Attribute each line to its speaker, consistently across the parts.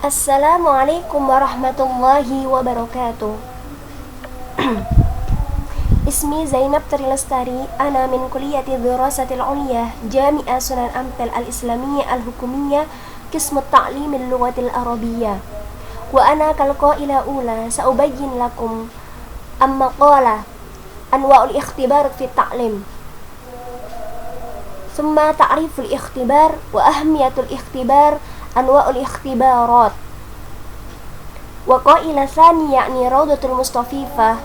Speaker 1: Assalamualaikum warahmatullahi wabarakatuh. Ismi Zainab Trilestari, ana min Kulliyati Dirasatil Ulya, Jami'ah Sunan Ampel Al-Islamiyah Al-Hukumiyah, Qismu Ta'lim Al-Lughatil Arabiyyah. Wa ana kal qaila ula sa'ubayyin lakum amma qala anwa'ul ikhtibar fi ta'lim. Thumma ta'riful ikhtibar wa ahmiyatul ikhtibar, anwa'ul ikhtibarat. Wa qaila tsani ya'ni rawdatul mustafifah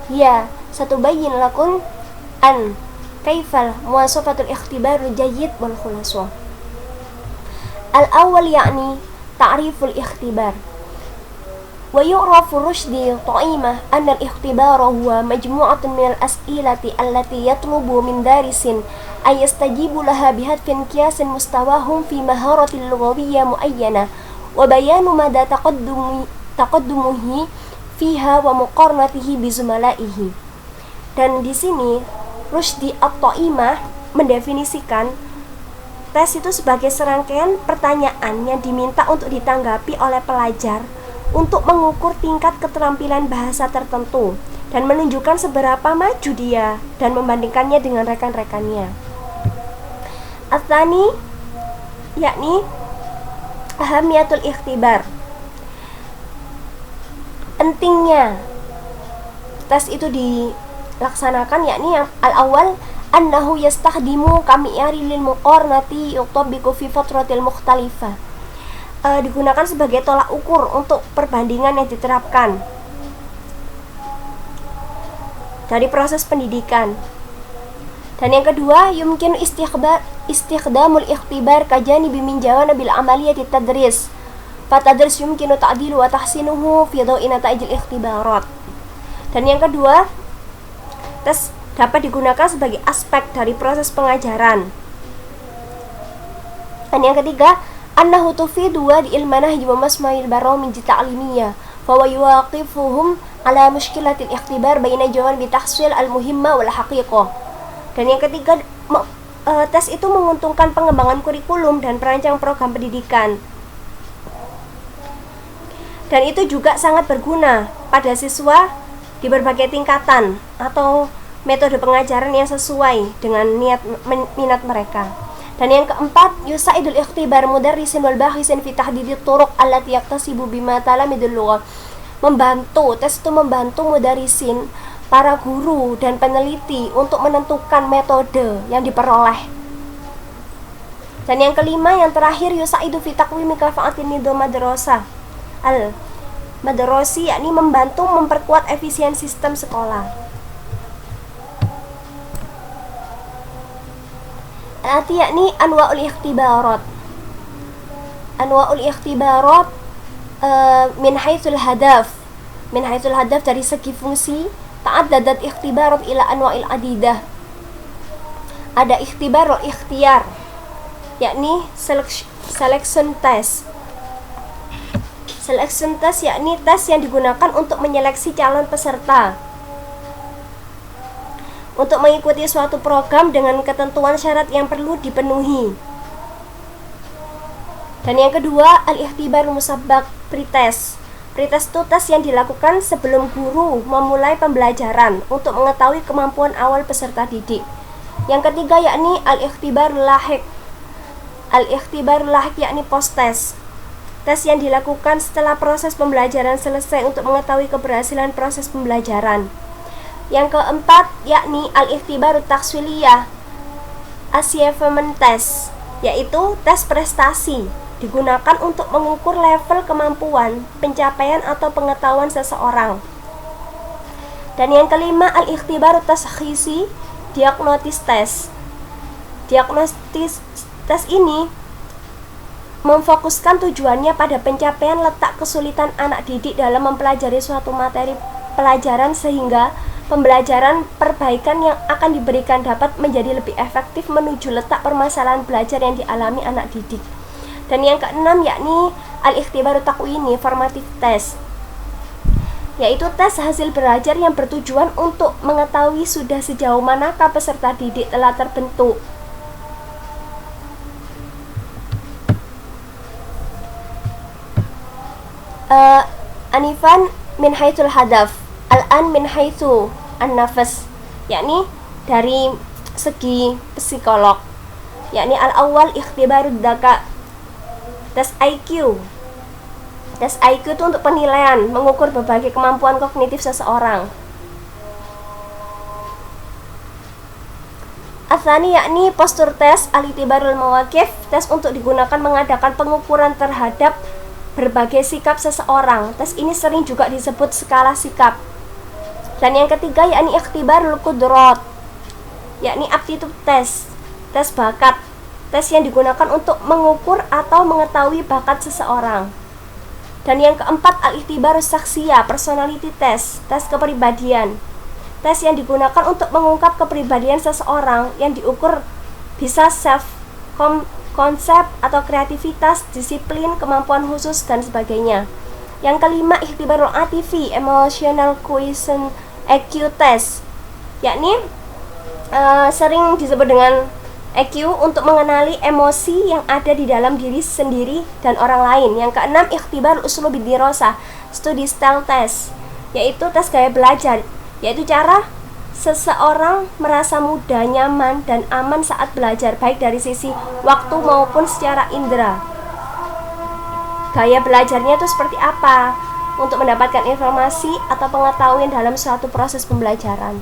Speaker 1: hiya satubayyin lakum an kaifal muwasafatul ikhtibarul jayyid wal khulasah. Al-awwal ya'ni ta'riful ikhtibar. Wa yu'rafu rushdi ta'imah anna al-ikhtibara huwa majmu'atun min al-as'ilati allati yatlubu min darisin ay yastajibu laha bihadfin qiyasin mustawahum fi maharatil lughawiyyah muayyana wa bayanu mada taqaddumuhi fiha wa muqarnatihi bi zumalaihi. Dan di sini Rushdi at-Ta'imah mendefinisikan tes itu sebagai serangkaian pertanyaan yang diminta untuk ditanggapi oleh pelajar untuk mengukur tingkat keterampilan bahasa tertentu dan menunjukkan seberapa maju dia dan membandingkannya dengan rekan-rekannya. Ats-tsani yakni ahamiyatul ikhtibar. Pentingnya tes itu dilaksanakan yakni yang al-awwal annahu yastakhdimu kami'yari lil muqarnati yutabiqu fi fatratil mukhtalifah. Digunakan sebagai tolak ukur untuk perbandingan yang diterapkan dari proses pendidikan. Dan yang kedua, yumkin istikhdamul ikhtibar kajanibi min jawanabil amaliyati tadris. Fatadris yumkinu ta'dilu wa tahsinuhu fi dhawi nata'ijil ikhtibarat. Dan yang kedua, tes dapat digunakan sebagai aspek dari proses pengajaran. Dan yang ketiga, annahu tufidu wa di ilmanahji wa masma'il baramij ta'limiyah fa wa yuwaqifuhum ala mushkilatil ikhtibar baina jawan bi tahsil al-muhimma wal haqiqah. Dan yang ketiga, tes itu menguntungkan pengembangan kurikulum dan perancang program pendidikan. Dan itu juga sangat berguna pada siswa di berbagai tingkatan atau metode pengajaran yang sesuai dengan minat mereka. Dan yang keempat, yusaidul ikhtibar mudarrisin wal bahisin fi tahdidit turuq allati yaktasibu bima talamidul lughah. Tes itu membantu mudarrisin, para guru dan peneliti untuk menentukan metode yang diperoleh. Dan yang kelima, yang terakhir, yusaidu fi taqwimi kafa'atin nidham madrasah al-madrasi, yakni membantu memperkuat efisien sistem sekolah. Arti yakni anwa'ul ikhtibarat. Anwa'ul ikhtibarat min haitsul hadaf dari segi fungsi. Ta'addadat ikhtibarat ila anwa'il adidah. Ada ikhtibar ikhtiyar, yakni selection test. Selection test yakni tes yang digunakan untuk menyeleksi calon peserta untuk mengikuti suatu program dengan ketentuan syarat yang perlu dipenuhi. Dan yang kedua, al-ikhtibar musabbaq pretest. Pretest itu tes yang dilakukan sebelum guru memulai pembelajaran untuk mengetahui kemampuan awal peserta didik. Yang ketiga yakni al-ikhtibar lahiq. Al-ikhtibar lahiq yakni post test. Tes yang dilakukan setelah proses pembelajaran selesai untuk mengetahui keberhasilan proses pembelajaran. Yang keempat yakni al-ikhtibar takswiliyah, achievement test, yaitu tes prestasi, digunakan untuk mengukur level kemampuan, pencapaian atau pengetahuan seseorang. Dan yang kelima, al-ikhtibar taskhisi, diagnostis test. Diagnostis tes ini memfokuskan tujuannya pada pencapaian letak kesulitan anak didik dalam mempelajari suatu materi pelajaran sehingga pembelajaran perbaikan yang akan diberikan dapat menjadi lebih efektif menuju letak permasalahan belajar yang dialami anak didik. Dan yang keenam yakni al-ikhtibar taqwini formative test, yaitu tes hasil belajar yang bertujuan untuk mengetahui sudah sejauh manakah peserta didik telah terbentuk Anifan min haitsul hadaf, al-an min haitsu an-nafas, yakni dari segi psikolog, yakni al-awwal ikhtibarud dzaka, tes IQ. Tes IQ itu untuk penilaian, mengukur berbagai kemampuan kognitif seseorang. Atsani yakni postur tes, al-itibarul mawaqif, tes untuk digunakan mengadakan pengukuran terhadap berbagai sikap seseorang. Tes ini sering juga disebut skala sikap. Dan yang ketiga yakni ikhtibarul qudrat, yakni aptitude tes, tes bakat, tes yang digunakan untuk mengukur atau mengetahui bakat seseorang. Dan yang keempat al-ikhtibarus syakhsiyah, personality test, tes kepribadian, tes yang digunakan untuk mengungkap kepribadian seseorang yang diukur bisa self konsep atau kreativitas, disiplin, kemampuan khusus dan sebagainya. Yang kelima ikhtibarul atifi, emotional quotient EQ test, yakni sering disebut dengan EQ untuk mengenali emosi yang ada di dalam diri sendiri dan orang lain. Yang keenam ikhtibar uslubid dirasah, study style test, yaitu tes gaya belajar, yaitu cara seseorang merasa mudah, nyaman, dan aman saat belajar, baik dari sisi waktu maupun secara indera. Gaya belajarnya itu seperti apa untuk mendapatkan informasi atau pengetahuan dalam suatu proses pembelajaran.